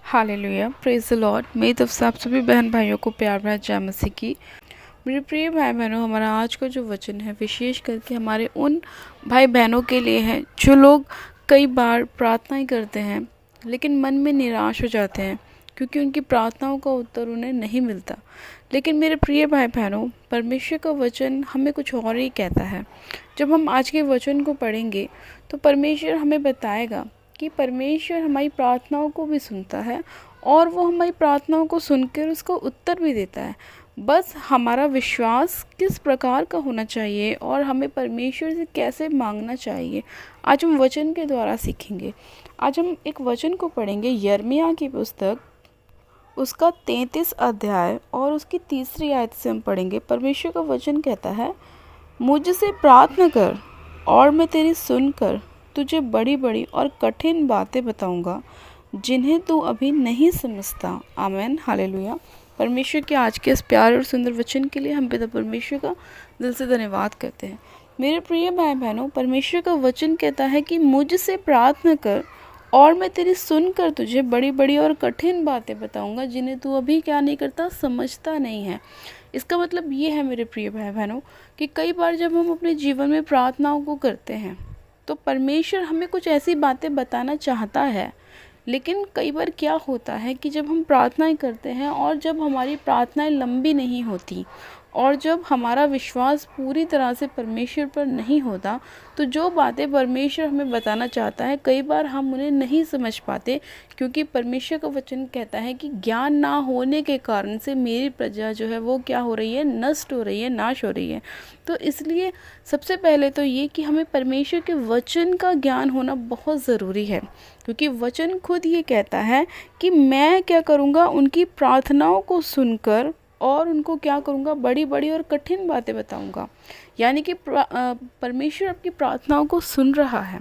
Hallelujah, praise the Lord. मेरी तरफ से आप सभी बहन भाइयों को प्यार भरा जय मसीह की। मेरे प्रिय भाई बहनों, हमारा आज का जो वचन है विशेष करके हमारे उन भाई बहनों के लिए है जो लोग कई बार प्रार्थनाएं करते हैं लेकिन मन में निराश हो जाते हैं क्योंकि उनकी प्रार्थनाओं का उत्तर उन्हें नहीं मिलता। लेकिन मेरे प्रिय भाई बहनों, परमेश्वर का वचन हमें कुछ और ही कहता है। जब हम आज के वचन को पढ़ेंगे तो परमेश्वर हमें बताएगा कि परमेश्वर हमारी प्रार्थनाओं को भी सुनता है और वो हमारी प्रार्थनाओं को सुनकर उसको उत्तर भी देता है। बस हमारा विश्वास किस प्रकार का होना चाहिए और हमें परमेश्वर से कैसे मांगना चाहिए, आज हम वचन के द्वारा सीखेंगे। आज हम एक वचन को पढ़ेंगे, यिर्मयाह की पुस्तक, उसका 33 अध्याय और उसकी 3री आयत से हम पढ़ेंगे। परमेश्वर का वचन कहता है, मुझसे प्रार्थना कर और मैं तेरी सुनकर तुझे बड़ी बड़ी और कठिन बातें बताऊंगा जिन्हें तू अभी नहीं समझता। आमीन, हालेलुया। परमेश्वर के आज के इस प्यारे और सुंदर वचन के लिए हम पिता परमेश्वर का दिल से धन्यवाद करते हैं। मेरे प्रिय भाई बहनों, परमेश्वर का वचन कहता है कि मुझसे प्रार्थना कर और मैं तेरी सुनकर तुझे बड़ी बड़ी और कठिन बातें बताऊंगा जिन्हें तू अभी क्या नहीं करता, समझता नहीं है। इसका मतलब ये है मेरे प्रिय भाई बहनों कि कई बार जब हम अपने जीवन में प्रार्थनाओं को करते हैं तो परमेश्वर हमें कुछ ऐसी बातें बताना चाहता है, लेकिन कई बार क्या होता है कि जब हम प्रार्थनाएं करते हैं और जब हमारी प्रार्थनाएं लंबी नहीं होती और जब हमारा विश्वास पूरी तरह से परमेश्वर पर नहीं होता तो जो बातें परमेश्वर हमें बताना चाहता है कई बार हम उन्हें नहीं समझ पाते, क्योंकि परमेश्वर का वचन कहता है कि ज्ञान ना होने के कारण से मेरी प्रजा जो है वो क्या हो रही है, नष्ट हो रही है, नाश हो रही है। तो इसलिए सबसे पहले तो ये कि हमें परमेश्वर के वचन का ज्ञान होना बहुत ज़रूरी है, क्योंकि वचन खुद ये कहता है कि मैं क्या करूँगा, उनकी प्रार्थनाओं को सुनकर और उनको क्या करूँगा, बड़ी बड़ी और कठिन बातें बताऊँगा। यानी कि परमेश्वर आपकी प्रार्थनाओं को सुन रहा है।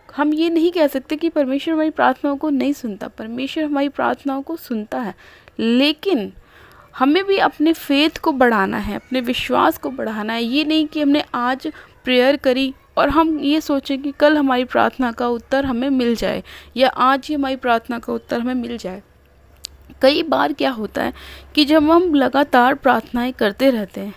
हम ये नहीं कह सकते कि परमेश्वर हमारी प्रार्थनाओं को नहीं सुनता, परमेश्वर हमारी प्रार्थनाओं को सुनता है, लेकिन हमें भी अपने फेथ को बढ़ाना है, अपने विश्वास को बढ़ाना है। ये नहीं कि हमने आज प्रेयर करी और हम ये सोचें कि कल हमारी प्रार्थना का उत्तर हमें मिल जाए या आज ही हमारी प्रार्थना का उत्तर हमें मिल जाए। कई बार क्या होता है कि जब हम लगातार प्रार्थनाएं करते रहते हैं,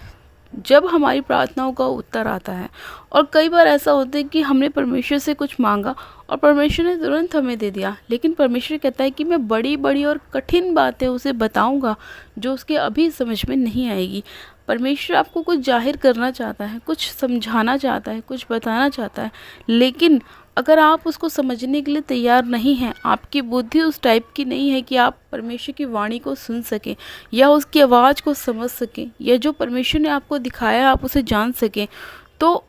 जब हमारी प्रार्थनाओं का उत्तर आता है, और कई बार ऐसा होता है कि हमने परमेश्वर से कुछ मांगा और परमेश्वर ने तुरंत हमें दे दिया, लेकिन परमेश्वर कहता है कि मैं बड़ी बड़ी और कठिन बातें उसे बताऊंगा जो उसके अभी समझ में नहीं आएगी। परमेश्वर आपको कुछ जाहिर करना चाहता है, कुछ समझाना चाहता है, कुछ बताना चाहता है, लेकिन अगर आप उसको समझने के लिए तैयार नहीं हैं, आपकी बुद्धि उस टाइप की नहीं है कि आप परमेश्वर की वाणी को सुन सकें या उसकी आवाज़ को समझ सकें या जो परमेश्वर ने आपको दिखाया आप उसे जान सकें, तो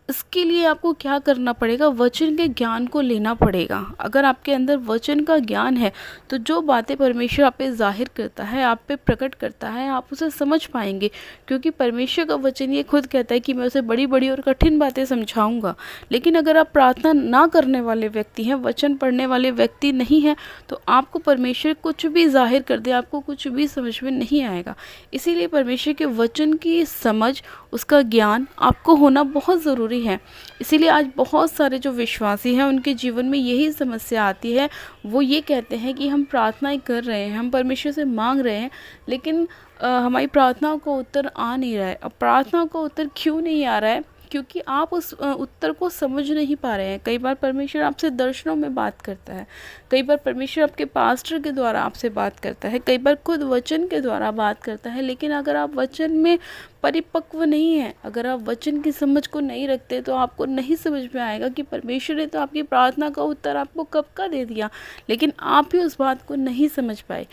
इसके लिए आपको क्या करना पड़ेगा, वचन के ज्ञान को लेना पड़ेगा। अगर आपके अंदर वचन का ज्ञान है तो जो बातें परमेश्वर आप पे जाहिर करता है, आप पे प्रकट करता है, आप उसे समझ पाएंगे, क्योंकि परमेश्वर का वचन ये खुद कहता है कि मैं उसे बड़ी बड़ी और कठिन बातें समझाऊंगा। लेकिन अगर आप प्रार्थना ना करने वाले व्यक्ति हैं, वचन पढ़ने वाले व्यक्ति नहीं हैं, तो आपको परमेश्वर कुछ भी जाहिर कर दे, आपको कुछ भी समझ में नहीं आएगा। इसीलिए परमेश्वर के वचन की समझ, उसका ज्ञान आपको होना बहुत ज़रूरी है। इसीलिए आज बहुत सारे जो विश्वासी हैं उनके जीवन में यही समस्या आती है। वो ये कहते हैं कि हम प्रार्थनाएं कर रहे हैं, हम परमेश्वर से मांग रहे हैं, लेकिन हमारी प्रार्थनाओं का उत्तर आ नहीं रहा है। अब प्रार्थनाओं का उत्तर क्यों नहीं आ रहा है? क्योंकि आप उस उत्तर को समझ नहीं पा रहे हैं। कई बार परमेश्वर आपसे दर्शनों में बात करता है, कई बार परमेश्वर आपके पास्टर के द्वारा आपसे बात करता है, कई बार खुद वचन के द्वारा बात करता है, लेकिन अगर आप वचन में परिपक्व नहीं है, अगर आप वचन की समझ को नहीं रखते, तो आपको नहीं समझ में आएगा कि परमेश्वर ने तो आपकी प्रार्थना का उत्तर आपको कब का दे दिया, लेकिन आप ही उस बात को नहीं समझ पाए।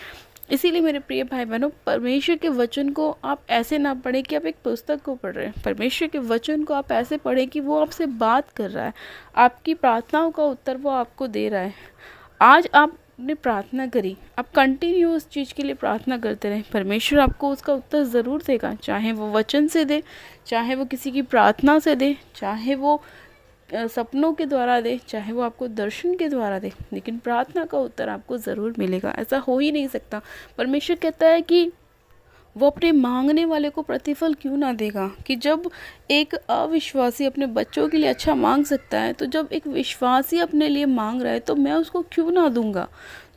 इसीलिए मेरे प्रिय भाई बहनों, परमेश्वर के वचन को आप ऐसे ना पढ़ें कि आप एक पुस्तक को पढ़ रहे हैं। परमेश्वर के वचन को आप ऐसे पढ़ें कि वो आपसे बात कर रहा है, आपकी प्रार्थनाओं का उत्तर वो आपको दे रहा है। आज आपने प्रार्थना करी, आप कंटिन्यू उस चीज़ के लिए प्रार्थना करते रहें, परमेश्वर आपको उसका उत्तर ज़रूर देगा, चाहे वो वचन से दे, चाहे वो किसी की प्रार्थना से दे, चाहे वो सपनों के द्वारा दे, चाहे वो आपको दर्शन के द्वारा दे, लेकिन प्रार्थना का उत्तर आपको ज़रूर मिलेगा। ऐसा हो ही नहीं सकता। परमेश्वर कहता है कि वो अपने मांगने वाले को प्रतिफल क्यों ना देगा, कि जब एक अविश्वासी अपने बच्चों के लिए अच्छा मांग सकता है, तो जब एक विश्वासी अपने लिए मांग रहा है तो मैं उसको क्यों ना दूंगा।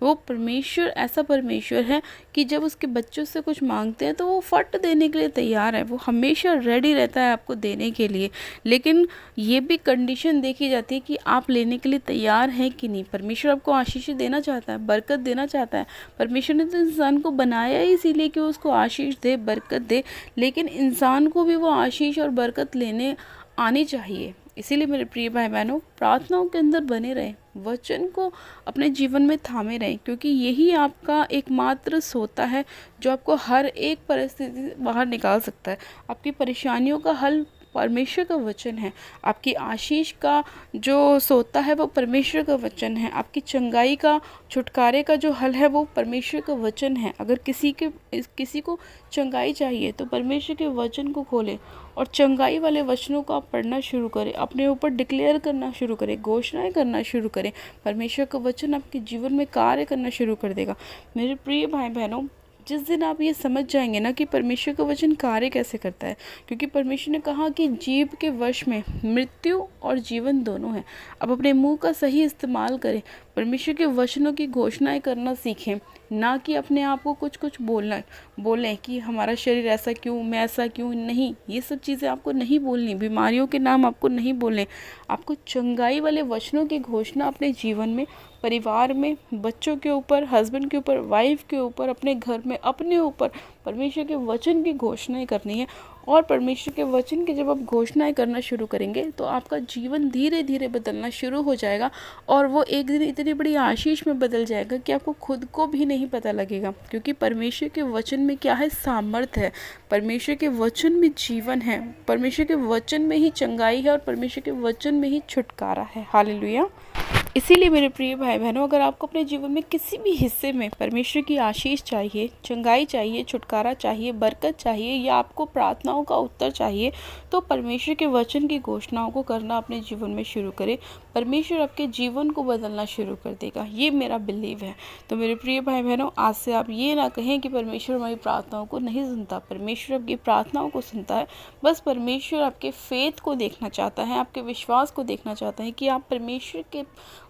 वो परमेश्वर ऐसा परमेश्वर है कि जब उसके बच्चों से कुछ मांगते हैं तो वो फट देने के लिए तैयार है, वो हमेशा रेडी रहता है आपको देने के लिए। लेकिन ये भी कंडीशन देखी जाती है कि आप लेने के लिए तैयार हैं कि नहीं। परमेश्वर आपको आशीष देना चाहता है, बरकत देना चाहता है। परमेश्वर ने तो इंसान को बनाया ही इसीलिए कि वो उसको आशीष दे, बरकत दे, लेकिन इंसान को भी वो आशीष और बरकत लेने आनी चाहिए। इसीलिए मेरे प्रिय भाई बहनों, प्रार्थनाओं के अंदर बने रहें, वचन को अपने जीवन में थामे रहें, क्योंकि यही आपका एकमात्र सोता है जो आपको हर एक परिस्थिति से बाहर निकाल सकता है। आपकी परेशानियों का हल परमेश्वर का वचन है। आपकी आशीष का जो सोता है वो परमेश्वर का वचन है। आपकी चंगाई का, छुटकारे का जो हल है वो परमेश्वर का वचन है। अगर किसी को चंगाई चाहिए तो परमेश्वर के वचन को खोलें और चंगाई वाले वचनों को आप पढ़ना शुरू करें, अपने ऊपर डिक्लेयर करना शुरू करें, घोषणाएं करना शुरू करें। परमेश्वर का वचन आपके जीवन में कार्य करना शुरू कर देगा। मेरे प्रिय भाई बहनों, जिस दिन आप ये समझ जाएंगे ना कि परमेश्वर का वचन कार्य कैसे करता है, क्योंकि परमेश्वर ने कहा कि जीव के वश में मृत्यु और जीवन दोनों हैं। अब अपने मुंह का सही इस्तेमाल करें, परमेश्वर के वचनों की घोषणाएं करना सीखें, ना कि अपने आप को कुछ बोलें कि हमारा शरीर ऐसा क्यों, मैं ऐसा क्यों। नहीं, ये सब चीज़ें आपको नहीं बोलनी, बीमारियों के नाम आपको नहीं बोलने। आपको चंगाई वाले वचनों की घोषणा अपने जीवन में, परिवार में, बच्चों के ऊपर, हस्बैंड के ऊपर, वाइफ के ऊपर, अपने घर में, अपने ऊपर परमेश्वर के वचन की घोषणाएं करनी है। और परमेश्वर के वचन की जब आप घोषणाएं करना शुरू करेंगे तो आपका जीवन धीरे धीरे बदलना शुरू हो जाएगा, और वो एक दिन इतनी बड़ी आशीष में बदल जाएगा कि आपको खुद को भी नहीं पता लगेगा। क्योंकि परमेश्वर के वचन में क्या है? सामर्थ्य है। परमेश्वर के वचन में जीवन है, परमेश्वर के वचन में ही चंगाई है, और परमेश्वर के वचन में ही छुटकारा है। हालेलुया। इसीलिए मेरे प्रिय भाई बहनों, अगर आपको अपने जीवन में किसी भी हिस्से में परमेश्वर की आशीष चाहिए, चंगाई चाहिए, छुटकारा चाहिए, बरकत चाहिए, या आपको प्रार्थनाओं का उत्तर चाहिए, तो परमेश्वर के वचन की घोषणाओं को करना अपने जीवन में शुरू करें। परमेश्वर आपके जीवन को बदलना शुरू कर देगा, ये मेरा बिलीव है। तो मेरे प्रिय भाई बहनों, आज से आप ये ना कहें कि परमेश्वर हमारी प्रार्थनाओं को नहीं सुनता। परमेश्वर आपकी प्रार्थनाओं को सुनता है। बस परमेश्वर आपके फेथ को देखना चाहता है, आपके विश्वास को देखना चाहता है कि आप परमेश्वर के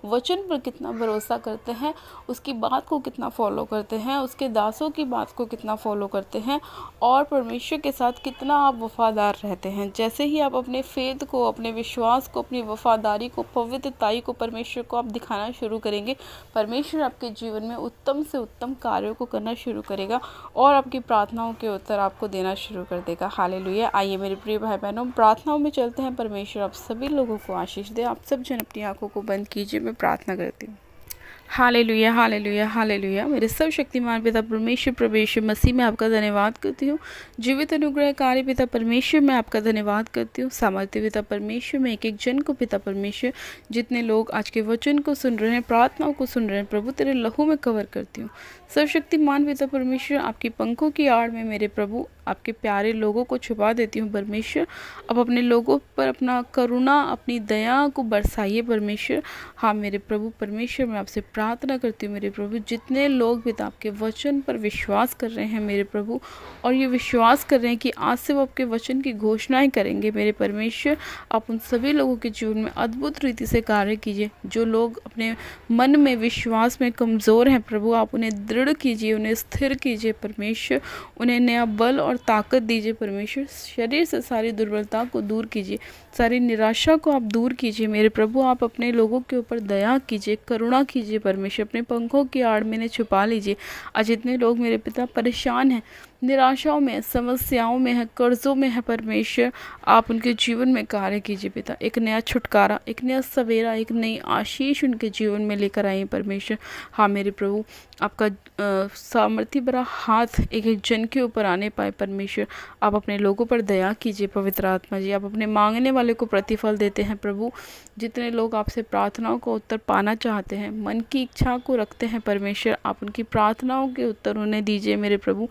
वचन पर कितना भरोसा करते हैं, उसकी बात को कितना फॉलो करते हैं, उसके दासों की बात को कितना फॉलो करते हैं, और परमेश्वर के साथ कितना आप वफादार रहते हैं। जैसे ही आप अपने फेथ को, अपने विश्वास को, अपनी वफादारी को, पवित्रताई को परमेश्वर को आप दिखाना शुरू करेंगे, परमेश्वर आपके जीवन में उत्तम से उत्तम कार्यों को करना शुरू करेगा और आपकी प्रार्थनाओं के उत्तर आपको देना शुरू कर देगा। हालेलुया। आइए मेरे प्रिय भाई बहनों, प्रार्थनाओं में चलते हैं। परमेश्वर आप सभी लोगों को आशीष दे। आप सब जन अपनी आंखों को बंद कीजिए, मैं प्रार्थना करती हूँ। Hallelujah, hallelujah, hallelujah. मेरे सर्वशक्तिमान पिता परमेश्वर, प्रभु यीशु मसीह में आपका धन्यवाद करती हूँ। जीवित अनुग्रहकारी पिता परमेश्वर में आपका धन्यवाद करती हूँ। सामर्थ्य पिता परमेश्वर में एक एक जन को पिता परमेश्वर, जितने लोग आज के वचन को सुन रहे हैं, प्रार्थनाओं को सुन रहे हैं, प्रभु तेरे लहू में कवर करती हूँ। सर्वशक्तिमान पिता परमेश्वर, आपकी पंखों की आड़ में मेरे प्रभु आपके प्यारे लोगों को छुपा देती हूँ। परमेश्वर अब अपने लोगों पर अपना करुणा, अपनी दया को बरसाइए परमेश्वर। हाँ मेरे प्रभु परमेश्वर, मैं आपसे प्रार्थना करती हूँ मेरे प्रभु, जितने लोग पिता आपके वचन पर विश्वास कर रहे हैं मेरे प्रभु, और ये विश्वास कर रहे हैं कि आज से वो आपके वचन की घोषणाएं करेंगे मेरे परमेश्वर, आप उन सभी लोगों के जीवन में अद्भुत रीति से कार्य कीजिए। जो लोग अपने मन में, विश्वास में कमज़ोर हैं प्रभु, आप उन्हें दृढ़ कीजिए, उन्हें स्थिर कीजिए परमेश्वर, उन्हें नया बल और ताकत दीजिए परमेश्वर। शरीर से सारी दुर्बलता को दूर कीजिए, सारी निराशा को आप दूर कीजिए मेरे प्रभु। आप अपने लोगों के ऊपर दया कीजिए, करुणा कीजिए परमेश्वर, अपने पंखों की आड़ में छुपा लीजिए। आज जितने लोग मेरे पिता परेशान हैं, निराशाओं में, समस्याओं में है, कर्जों में है परमेश्वर, आप उनके जीवन में कार्य कीजिए पिता। एक नया छुटकारा, एक नया सवेरा, एक नई आशीष उनके जीवन में लेकर आइए परमेश्वर। हाँ मेरे प्रभु, आपका सामर्थ्य भरा हाथ एक एक जन के ऊपर आने पाए परमेश्वर। आप अपने लोगों पर दया कीजिए पवित्र आत्मा जी। आप अपने मांगने वाले को प्रतिफल देते हैं प्रभु। जितने लोग आपसे प्रार्थनाओं को उत्तर पाना चाहते हैं, मन की इच्छा को रखते हैं परमेश्वर, आप उनकी प्रार्थनाओं के उत्तर उन्हें दीजिए मेरे प्रभु।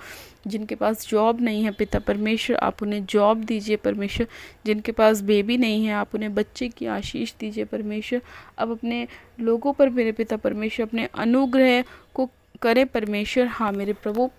जिनके पास जॉब नहीं है पिता परमेश्वर, आप उन्हें जॉब दीजिए परमेश्वर। जिनके पास बेबी नहीं है, आप उन्हें बच्चे की आशीष दीजिए परमेश्वर। अब अपने लोगों पर मेरे पिता परमेश्वर अपने अनुग्रह को करे परमेश्वर। हाँ मेरे प्रभु,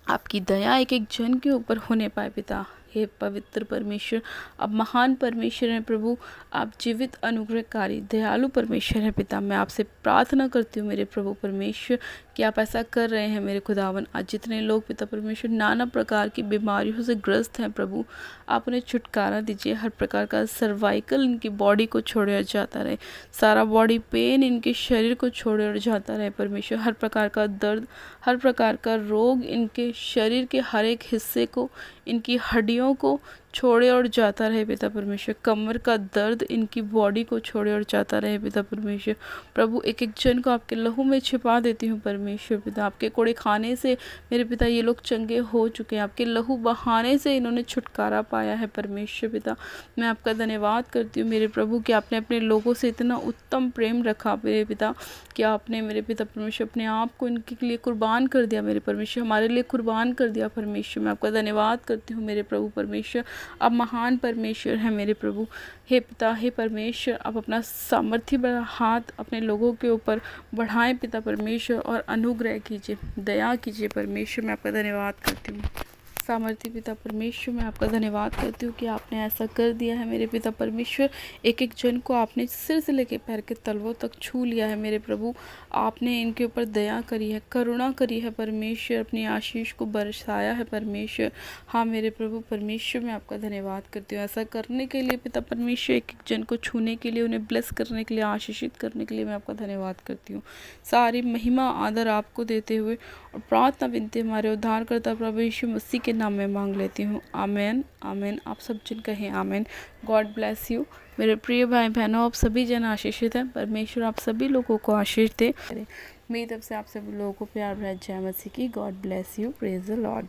आपकी दया एक एक जन के ऊपर होने पाए पिता। हे पवित्र परमेश्वर, आप महान परमेश्वर हैं प्रभु, आप जीवित अनुग्रहकारी दयालु परमेश्वर हैं पिता। मैं आपसे प्रार्थना करती हूँ मेरे प्रभु परमेश्वर कि आप ऐसा कर रहे हैं मेरे खुदावन। आज जितने लोग पिता परमेश्वर नाना प्रकार की बीमारियों से ग्रस्त हैं प्रभु, आप उन्हें छुटकारा दीजिए। हर प्रकार का सर्वाइकल इनकी बॉडी को छोड़े और जाता रहे, सारा बॉडी पेन इनके शरीर को छोड़े और जाता रहे परमेश्वर। हर प्रकार का दर्द, हर प्रकार का रोग इनके शरीर के हर एक हिस्से को, इनकी हड्डियों को छोड़े और जाता रहे पिता परमेश्वर। कमर का दर्द इनकी बॉडी को छोड़े और जाता रहे पिता परमेश्वर। प्रभु एक एक जन को आपके लहू में छिपा देती हूँ परमेश्वर पिता। आपके कोड़े खाने से मेरे पिता ये लोग चंगे हो चुके हैं, आपके लहू बहाने से इन्होंने छुटकारा पाया है परमेश्वर पिता। मैं आपका धन्यवाद करती हूँ मेरे प्रभु कि आपने अपने लोगों से इतना उत्तम प्रेम रखा मेरे पिता, कि आपने मेरे पिता परमेश्वर अपने आप को इनके लिए कुर्बान कर दिया मेरे परमेश्वर, हमारे लिए कुर्बान कर दिया परमेश्वर। मैं आपका धन्यवाद करती हूँ मेरे प्रभु परमेश्वर। आप महान परमेश्वर हैं मेरे प्रभु। हे पिता, हे परमेश्वर, आप अपना सामर्थ्य बड़ा हाथ अपने लोगों के ऊपर बढ़ाएं पिता परमेश्वर, और अनुग्रह कीजिए, दया कीजिए परमेश्वर। मैं आपका धन्यवाद करती हूँ सामर्थ्य पिता परमेश्वर। मैं आपका धन्यवाद करती हूँ कि आपने ऐसा कर दिया है मेरे पिता परमेश्वर। एक एक जन को आपने सिर से लेकर पैर के तलवों तक छू लिया है मेरे प्रभु। आपने इनके ऊपर दया करी है, करुणा करी है परमेश्वर, अपनी आशीष को बरसाया है परमेश्वर। हाँ मेरे प्रभु परमेश्वर, मैं आपका धन्यवाद करती हूँ ऐसा करने के लिए पिता परमेश्वर। एक एक जन को छूने के लिए, उन्हें ब्लेस करने के लिए, आशीषित करने के लिए मैं आपका धन्यवाद करती हूँ। सारी महिमा आदर आपको देते हुए और प्रार्थना विनती हमारे उद्धारकर्ता प्रभु यीशु मसीह के नाम में मांग लेती हूँ, आमेन आमेन। आप सब जन कहें आमेन। गॉड ब्लेस यू मेरे प्रिय भाई बहनों। आप सभी जन आशीषित हैं, परमेश्वर आप सभी लोगों को आशीष दे। मेरी तरफ से आप सभी लोगों को प्यार भरा जय मसीह की। God bless you, praise the Lord.